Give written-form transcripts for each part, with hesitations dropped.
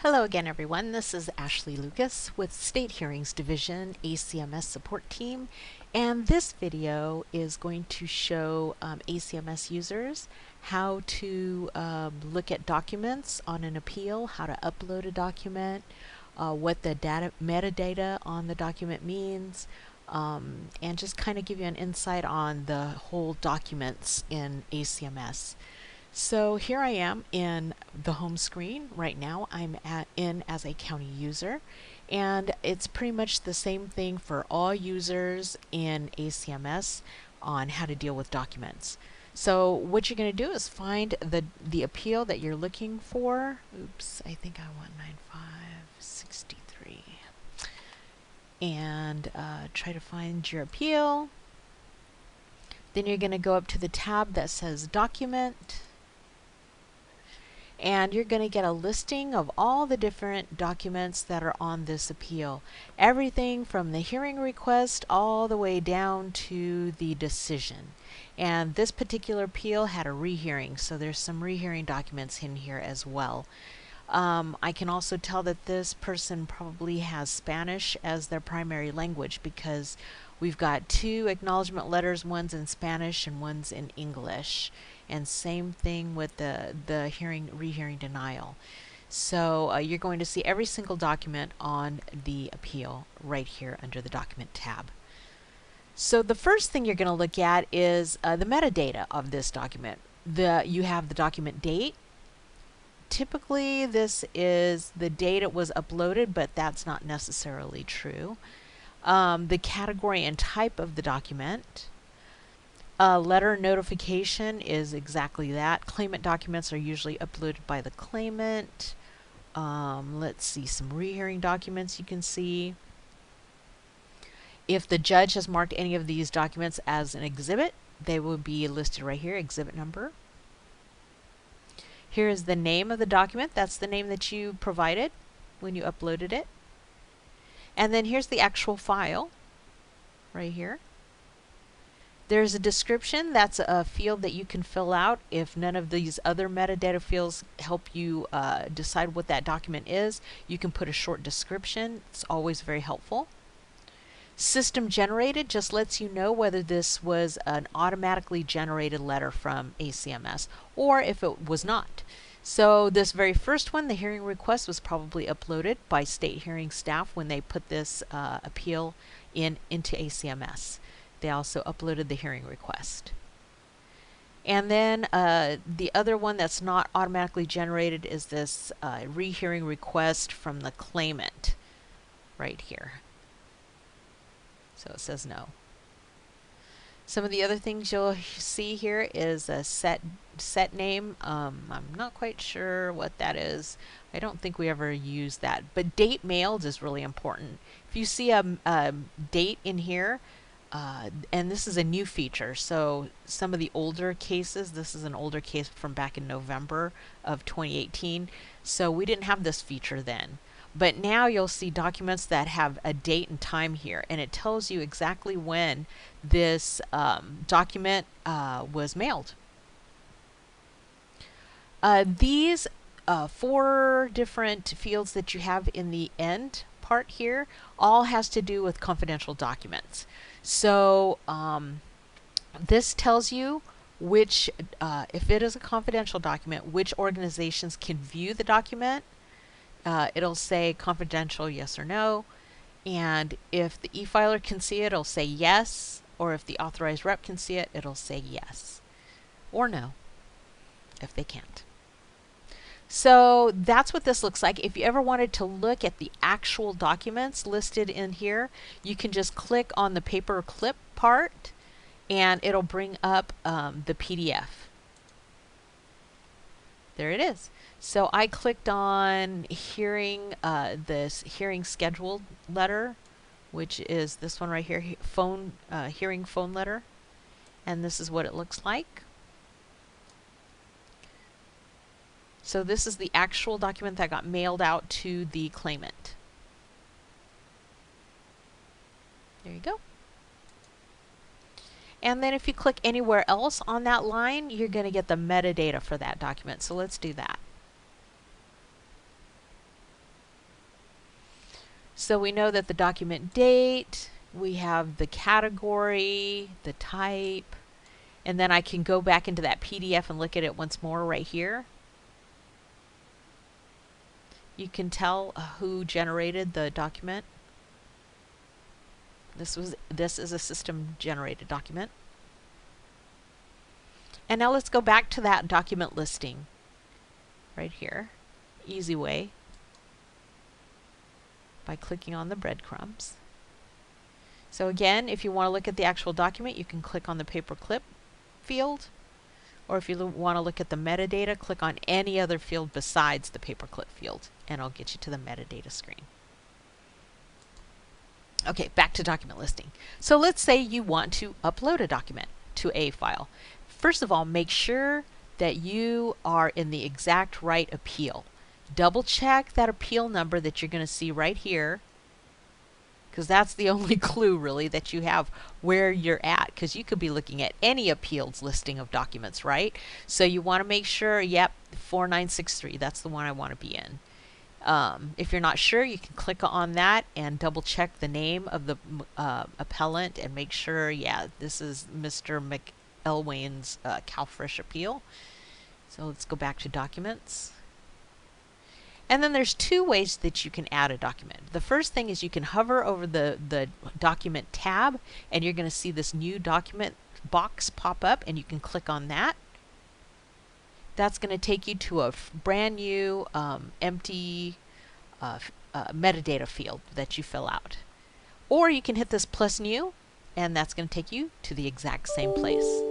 Hello again, everyone. This is Ashley Lucas with State Hearings Division ACMS Support Team, and this video is going to show ACMS users how to look at documents on an appeal, how to upload a document, what the metadata on the document means, and just kind of give you an insight on the whole documents in ACMS. So here I am in the home screen right now. I'm in as a county user, and it's pretty much the same thing for all users in ACMS on how to deal with documents. So what you're going to do is find the appeal that you're looking for. Oops, I think I want 9563. And try to find your appeal. Then you're going to go up to the tab that says Document. And you're going to get a listing of all the different documents that are on this appeal. Everything from the hearing request all the way down to the decision. And this particular appeal had a rehearing, so there's some rehearing documents in here as well. I can also tell that this person probably has Spanish as their primary language because we've got two acknowledgement letters, one's in Spanish and one's in English. And same thing with the rehearing denial. So you're going to see every single document on the appeal right here under the document tab. So the first thing you're going to look at is the metadata of this document. You have the document date. Typically this is the date it was uploaded, but that's not necessarily true. The category and type of the document. Letter notification is exactly that. Claimant documents are usually uploaded by the claimant. Let's see, some rehearing documents you can see. If the judge has marked any of these documents as an exhibit, they will be listed right here, exhibit number. Here is the name of the document. That's the name that you provided when you uploaded it. And then here's the actual file right here. There's a description. That's a field that you can fill out if none of these other metadata fields help you decide what that document is. You can put a short description. It's always very helpful. System generated just lets you know whether this was an automatically generated letter from ACMS or if it was not. So this very first one, the hearing request, was probably uploaded by state hearing staff when they put this appeal into ACMS. They also uploaded the hearing request. And then the other one that's not automatically generated is this rehearing request from the claimant right here. So it says no. Some of the other things you'll see here is a set name. I'm not quite sure what that is. I don't think we ever use that. But date mailed is really important. If you see a date in here, and this is a new feature, so some of the older cases, this is an older case from back in November of 2018, so we didn't have this feature then. But now you'll see documents that have a date and time here, and it tells you exactly when this document was mailed. These 4 different fields that you have in the end part here all has to do with confidential documents. So this tells you which, if it is a confidential document, which organizations can view the document. It'll say confidential, yes or no. And if the e-filer can see it, it'll say yes. Or if the authorized rep can see it, it'll say yes. Or no, if they can't. So that's what this looks like. If you ever wanted to look at the actual documents listed in here, you can just click on the paper clip part and it'll bring up the PDF. There it is. So I clicked on hearing, this hearing scheduled letter, which is this one right here, hearing phone letter. And this is what it looks like. So this is the actual document that got mailed out to the claimant. There you go. And then if you click anywhere else on that line, you're going to get the metadata for that document. So let's do that. So we know that the document date, we have the category, the type, and then I can go back into that PDF and look at it once more right here. You can tell who generated the document. This is a system generated document. And now let's go back to that document listing right here. Easy way, by clicking on the breadcrumbs. So again, if you want to look at the actual document, you can click on the paperclip field, or if you want to look at the metadata, click on any other field besides the paperclip field, and it'll get you to the metadata screen. Okay, back to document listing. So let's say you want to upload a document to a file. First of all, make sure that you are in the exact right appeal. Double check that appeal number that you're going to see right here, because that's the only clue really that you have where you're at, because you could be looking at any appeals listing of documents, right? So you want to make sure, yep, 4963, that's the one I want to be in. If you're not sure, you can click on that and double check the name of the appellant and make sure, yeah, this is Mr. McElwain's CalFresh appeal. So let's go back to documents. And then there's two ways that you can add a document. The first thing is you can hover over the document tab, and you're going to see this new document box pop up, and you can click on that. That's going to take you to a brand new empty metadata field that you fill out. Or you can hit this plus new, and that's going to take you to the exact same place.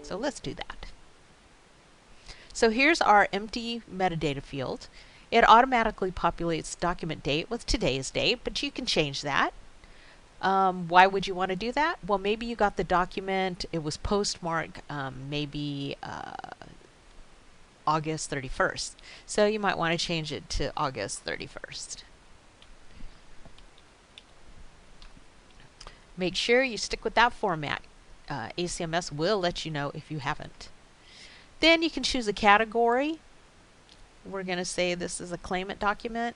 So let's do that. So here's our empty metadata field. It automatically populates document date with today's date, but you can change that. Why would you want to do that? Well, maybe you got the document, it was postmarked maybe August 31st. So you might want to change it to August 31st. Make sure you stick with that format. ACMS will let you know if you haven't. Then you can choose a category. We're going to say this is a claimant document.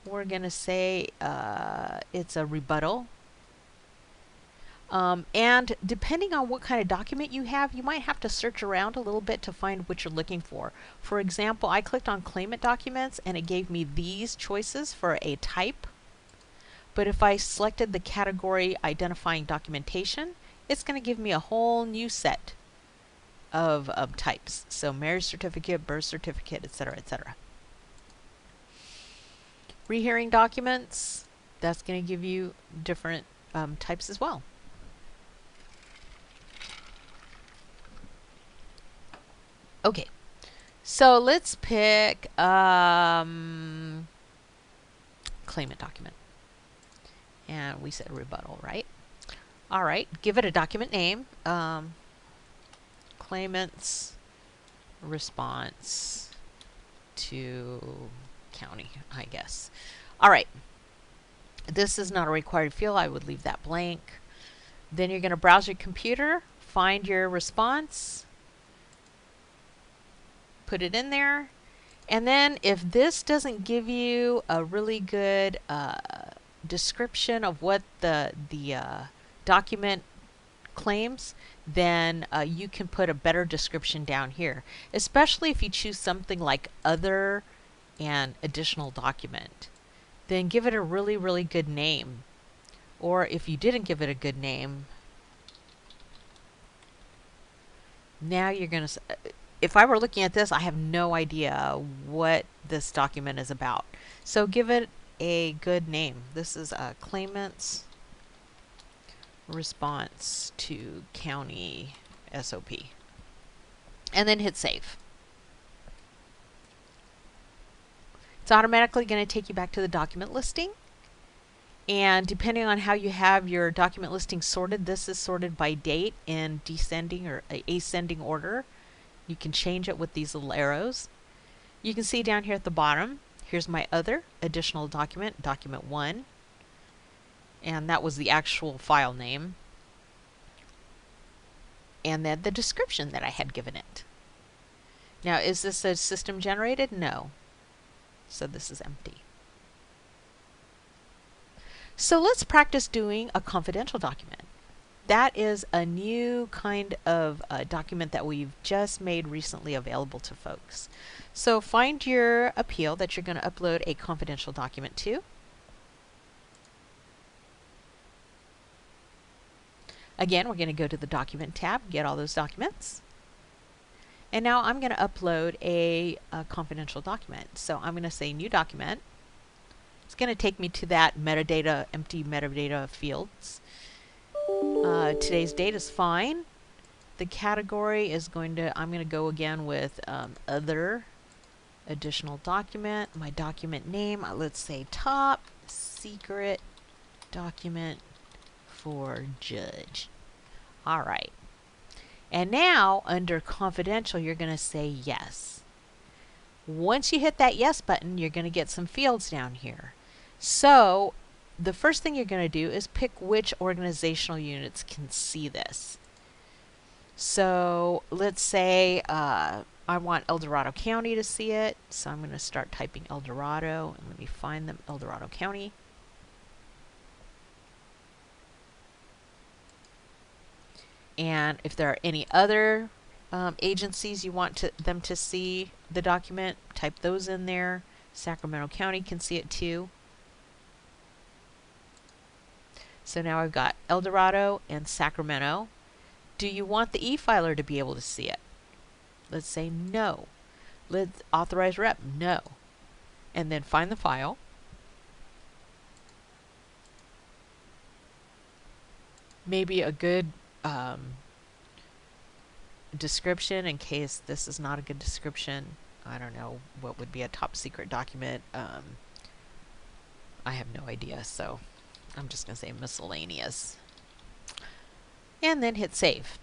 We're going to say it's a rebuttal. And depending on what kind of document you have, you might have to search around a little bit to find what you're looking for. For example, I clicked on claimant documents and it gave me these choices for a type. But if I selected the category identifying documentation, it's going to give me a whole new set of types. So marriage certificate, birth certificate, etc., etc. Rehearing documents, that's going to give you different types as well. Okay, so let's pick claimant document. And we said rebuttal, right? All right, give it a document name. Claimant's response to county, I guess. All right, this is not a required field. I would leave that blank. Then you're going to browse your computer, find your response, put it in there, and then if this doesn't give you a really good description of what the document claims, then you can put a better description down here, especially if you choose something like other and additional document. Then give it a really, really good name. Or if you didn't give it a good name, now you're going to, if I were looking at this, I have no idea what this document is about. So give it a good name. This is a claimant's response to county SOP. And then hit save. It's automatically going to take you back to the document listing. And depending on how you have your document listing sorted, this is sorted by date in descending or ascending order. You can change it with these little arrows. You can see down here at the bottom, here's my other additional document, document 1. And that was the actual file name. And then the description that I had given it. Now, is this a system generated? No. So this is empty. So let's practice doing a confidential document. That is a new kind of document that we've just made recently available to folks. So find your appeal that you're going to upload a confidential document to. Again, we're going to go to the Document tab, get all those documents. And now I'm going to upload a confidential document. So I'm going to say New Document. It's going to take me to that metadata, empty metadata fields. Today's date is fine. The category is I'm going to go again with Other Additional Document. My document name, let's say Top Secret Document for Judge. All right. And now under Confidential, you're going to say Yes. Once you hit that Yes button, you're going to get some fields down here. So the first thing you're going to do is pick which organizational units can see this. So let's say I want El Dorado County to see it. So I'm going to start typing El Dorado, and let me find them, El Dorado County. And if there are any other agencies you want them to see the document, type those in there. Sacramento County can see it too. So now I've got El Dorado and Sacramento. Do you want the e-filer to be able to see it? Let's say no. Let's authorize rep, no. And then find the file. Maybe a good description in case this is not a good description. I don't know what would be a top secret document. I have no idea, so I'm just going to say miscellaneous. And then hit save.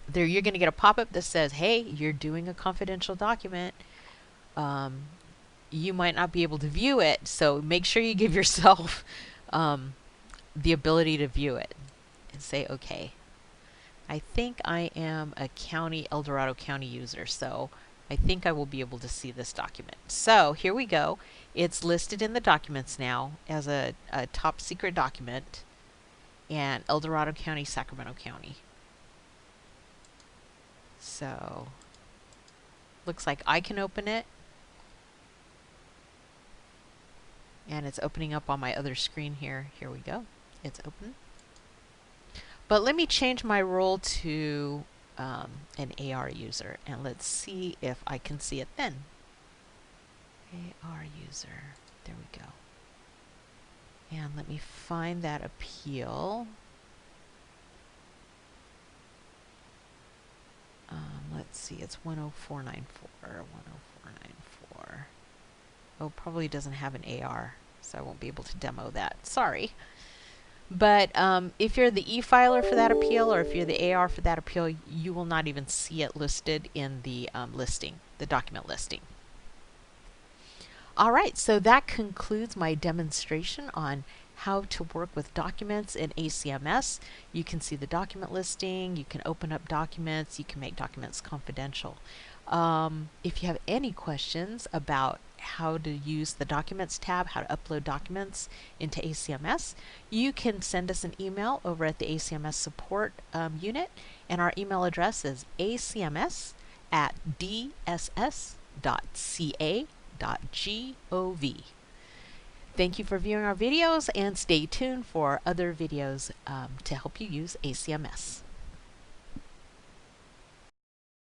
There you're going to get a pop-up that says, hey, you're doing a confidential document. You might not be able to view it, so make sure you give yourself the ability to view it and say okay. I think I am a El Dorado County user, so I think I will be able to see this document. So here we go. It's listed in the documents now as a top secret document, and El Dorado County, Sacramento County. So looks like I can open it, and it's opening up on my other screen here. Here we go. It's open. But let me change my role to an AR user, and let's see if I can see it then. AR user. There we go. And let me find that appeal. Let's see, it's 10494. 10494. Oh, probably doesn't have an AR, so I won't be able to demo that. Sorry. But if you're the e-filer for that appeal, or if you're the AR for that appeal, you will not even see it listed in the listing, the document listing. All right, so that concludes my demonstration on how to work with documents in ACMS. You can see the document listing, you can open up documents, you can make documents confidential. If you have any questions about how to use the Documents tab, how to upload documents into ACMS, you can send us an email over at the ACMS support unit, and our email address is acms@dss.ca.gov. Thank you for viewing our videos, and stay tuned for other videos to help you use ACMS.